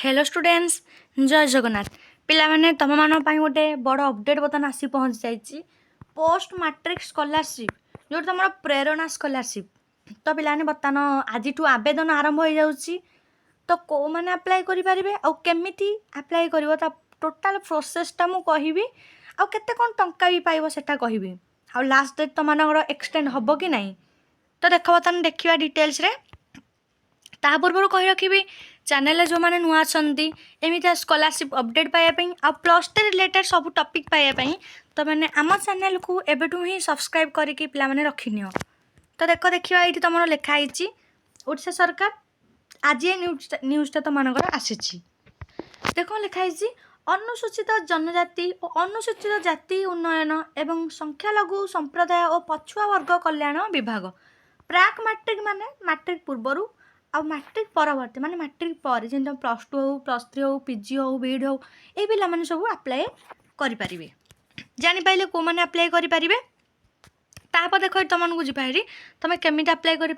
Hello students जय जगन्नाथ पिलाने तुम मान गोटे बड़ अपडेट बर्तमान आसी पहुँची जाइए पोस्ट मैट्रिक स्कॉलरशिप जो तुम प्रेरणा स्कॉलरशिप तो पिलाने बर्तमान आज आवेदन आरंभ हो जाऊँगी तो कौ मैंने अप्लाई करेंगे आमती अप्लाई कर टोटाल प्रोसेसटा मुझे कहि आउ केते कौन टंका भी पाइब सेटा कहि आ लास्ट डेट तुम एक्सटेंड हम कि नहीं तो देख बर्तमान देखा डिटेल्स रे ता पूर्व कही रखी चैनल जो मैंने नुआ अच्छा एमती स्कॉलरशिप अपडेट पाइबापी आ प्लस टू रिलेटेड सब टॉपिक पाइबापी तो मैंने आम चैनल को एबेठू ही सब्सक्राइब करके पिला माने रखिनि तो देखा ये तुम लिखाई ओडिशा सरकार आज ये न्यूज़टा तुम मानकर आसी देख लिखाई अनुसूचित जनजाति और अनुसूचित जाति उन्नयन एवं संख्यालघु संप्रदाय और पछुआ वर्ग कल्याण विभाग प्राक मैट्रिक माने मैट्रिक पूर्वर आ मैट्रिक परवर्ती माने मैट्रिक पर जमी प्लस टू हो प्लस थ्री हो पीजी हो बीड हो ये पिला माने सब अप्लाई करें जापारे कौ मैंने अप्लाई करेंगे तापर देख तुमको जीपारी तुम केमी अप्लाई कर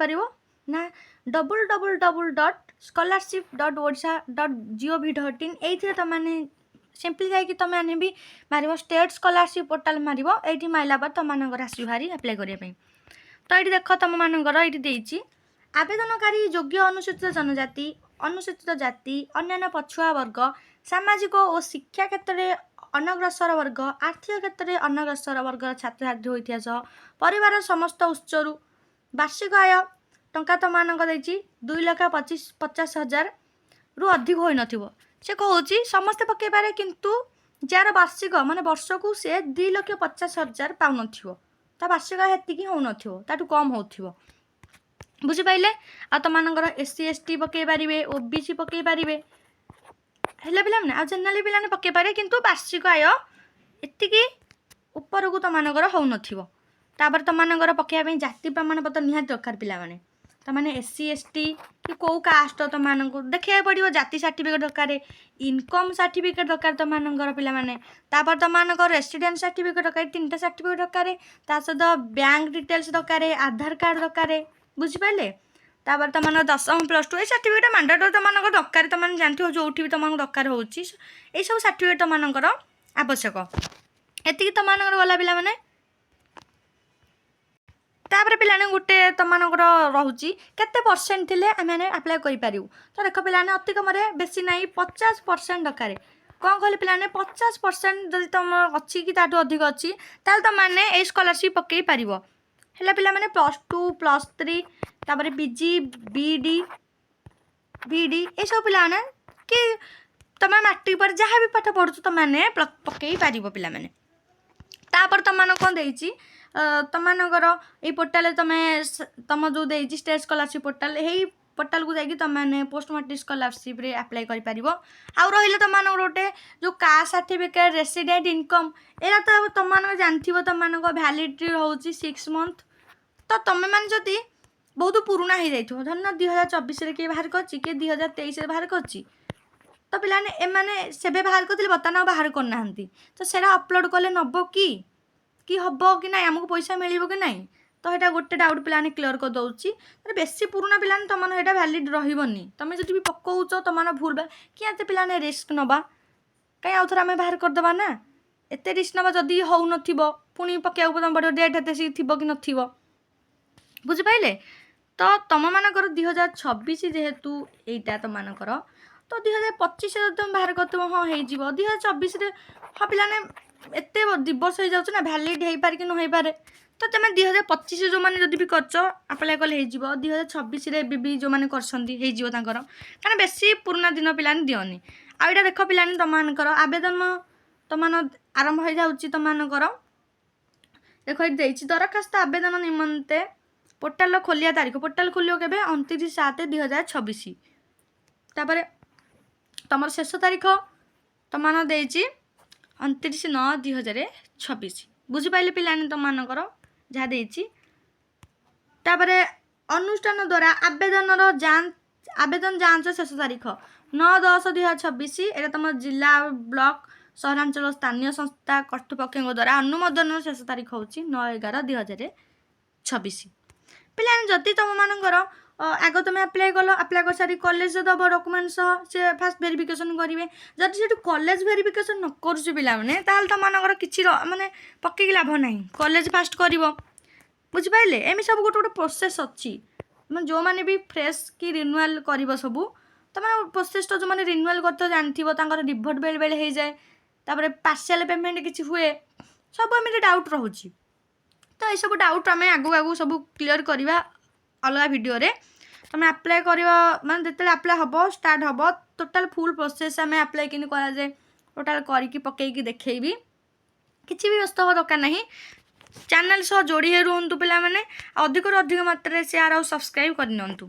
ना www.scholarship.odisha.gov.in ये तुमने सिंपली जाकि तुम भी मार स्टेट स्कॉलरशिप पोर्टाल मार ये माइला पर तुम आस भारी अप्लाई करने तो ये देख तुम मानकर ये आवेदनकारी योग्य अनुसूचित जनजाति अनुसूचित जाति अन्य पछुआ वर्ग सामाजिक और शिक्षा क्षेत्र में अनग्रसर वर्ग आर्थिक क्षेत्र में अनग्रसर वर्ग छात्र छात्री होता परिवार समस्त उत्सर वार्षिक आय टंका तुम 2,25,50,000 रु अधिक हो से कहूँ समस्ते पकई पारे किंतु जार वार्षिक माने वर्ष को से 2,50,000 पाऊन ता वार्षिक हेतिकी हो कम हो बुझिपारे आ तुम SC ST पकई पारे OBC पकई पारे हेल्ला पे आ जेनराल पे पकई पारे किंतु वार्षिक आय एति ऊपर को तुम होपर तुम पकड़ जाति प्रमाणपत्र निहाती दरकार पाने तुमने SC ST कि कौ कास्ट तुमको देखा पड़ो जाति सर्टिफिकेट दरकार इनकम सर्टिफिकेट दरकार तुम पाने तुम रेसिडेंस सर्टिफिकेट दरकार 3टा सर्टिफिकेट दरकार ता सहित बैंक डिटेल्स दरकार आधार कार्ड दरकार बुझिपारे तापर तुम 10वीं प्लस टू ये सर्टिफिकेट मैंडेटरी तुम दरकार तुम जानते हो जो भी तुमको दरकार हो सब सर्टिफिकेट तुम आवश्यक एति तुम गला पे तापर पे गोटे तुम रोचे केते परसेंट थे आम अप्लाई करूँ तो देख पे अति कम बेसी ना 50% दरकार कौन कहले पे 50% जब तुम अच्छी कि अधिक अच्छी तुमने ये स्कॉलरशिप पकई पार है पे प्लस टू प्लस थ्री तापर पीजी बीडी ये सब पे कि तुम मैट्रिक पर जहाँ भी पाठ पढ़ु तुमने पकई पार पे तापर तुम कौन देती तुमर ये पोर्टाल तुम जो देती स्टेट स्कॉलरशिप पोर्टाल यही पोर्टाल को जाकि तुमने पोस्ट मैट्रिक स्कॉलरशिप रे अप्लाई कर आउ रही तुम गोटे जो caste certificate resident income era तो तुम जानथिबो तुम वैलिडिटी रोचे 6 मंथ तो तुम मैंने जदि बहुत पुराना हो जाइए धरना 2024 किए बाहर कर 2023 बाहर कर तो पिलाने एमाने सेबे बाहर करते बर्तमान बाहर करना तो सेटा अपलोड कले नब कि हम कि ना आमको पैसा मिल कि ना तो यहाँ गोटे डाउट पे क्लीयर कर दूसरी बेसी पुराना पिला तुम यहाँ भैलिड रही तुम जो भी पकाच तुम भूल क्या पे रिस्क नवा कहीं आउ थे आम बाहर करदे ना एत रिस्क नवा जदि हो पुणी पकड़ा तुम पड़ो डेट एत थी कि न बुझिपारे तो तुम मानकर 2026 जेहेतु यहीटा तुम मानकर तो 2025 तुम बाहर कर हाँ हो 2024 हाँ पाने एत दिवस हो जाऊँ ना भैलिड हो पारे कि न हो पारे तो तुम 2025 जो मैंने जब भी कर अप्लाई कले हो 2026 भी जो मैंने कर बेसी पुराना दिन पे दिवनि आ यहाँ देख पे तुमर आवेदन तुम आरंभ हो जाऊँगी तुमर देख ये दरखास्त आवेदन निमंते पोर्टाल खोलिया तारीख पोर्टाल खोलियो के 29/7/2026 तापर तुम शेष तारीख तुम 29/9/2026 बुझिपारे पे तुमर जहाँ देपर अनुष्ठान द्वारा आवेदन जांच शेष तारीख 9/10/2026 ये तुम जिला ब्लॉक सहरांचल स्थानीय संस्था कर्तृपक्ष द्वारा अनुमोदन शेष तारीख हूँ 9/11/2026 पे जदि तुम मानकर ଆଗ ତୁମେ ଆପ୍ଲାଏ କଲ, ଆପ୍ଲାଏ କରିସାରି କଲେଜ ଦେବ ଡକୁମେଣ୍ଟ ସହ, ସେ ଫାଷ୍ଟ ଭେରିଫିକେସନ୍ କରିବେ। ଯଦି ସେଠୁ କଲେଜ ଭେରିଫିକେସନ୍ ନ କରୁଛୁ ପିଲାମାନେ, ତାହେଲେ ତୁମମାନଙ୍କର କିଛି ମାନେ ପକେଇକି ଲାଭ ନାହିଁ। କଲେଜ ଫାଷ୍ଟ କରିବ, ବୁଝିପାରିଲେ? ଏମିତି ସବୁ ଗୋଟେ ଗୋଟେ ପ୍ରୋସେସ୍ ଅଛି। ମାନେ ଯେଉଁମାନେ ବି ଫ୍ରେଶ୍ କି ରିନ୍ୟୁଆଲ୍ କରିବ ସବୁ, ତୁମେ ପ୍ରୋସେସ୍ଟା ଯେଉଁମାନେ ରିନ୍ୟୁଆଲ୍ କରିଥିବ ଜାଣିଥିବ, ତାଙ୍କର ରିଭୋଟ୍ ବେଳେ ହେଇଯାଏ, ତାପରେ ପାର୍ସିଆଲ୍ ପେମେଣ୍ଟ କିଛି ହୁଏ, ସବୁ ଏମିତି ଡାଉଟ୍ ରହୁଛି। ତ ଏସବୁ ଡାଉଟ୍ ଆମେ ଆଗକୁ ସବୁ କ୍ଲିୟର୍ କରିବା ଅଲଗା ଭିଡ଼ିଓରେ। ତୁମେ ଆପ୍ଲାଏ କରିବ, ମାନେ ଯେତେବେଳେ ଆପ୍ଲାଏ ହେବ, ଷ୍ଟାର୍ଟ ହେବ, ଟୋଟାଲ୍ ଫୁଲ୍ ପ୍ରୋସେସ୍ ଆମେ ଆପ୍ଲାଏ କେମିତି କରାଯାଏ ଟୋଟାଲ୍ କରିକି ପକେଇକି ଦେଖେଇବି। କିଛି ବି ବ୍ୟସ୍ତ ହେବା ଦରକାର ନାହିଁ। ଚ୍ୟାନେଲ୍ ସହ ଯୋଡ଼ି ହୋଇ ରୁହନ୍ତୁ ପିଲାମାନେ, ଅଧିକରୁ ଅଧିକ ମାତ୍ରାରେ ସେୟାର ଆଉ ସବସ୍କ୍ରାଇବ୍ କରିନିଅନ୍ତୁ।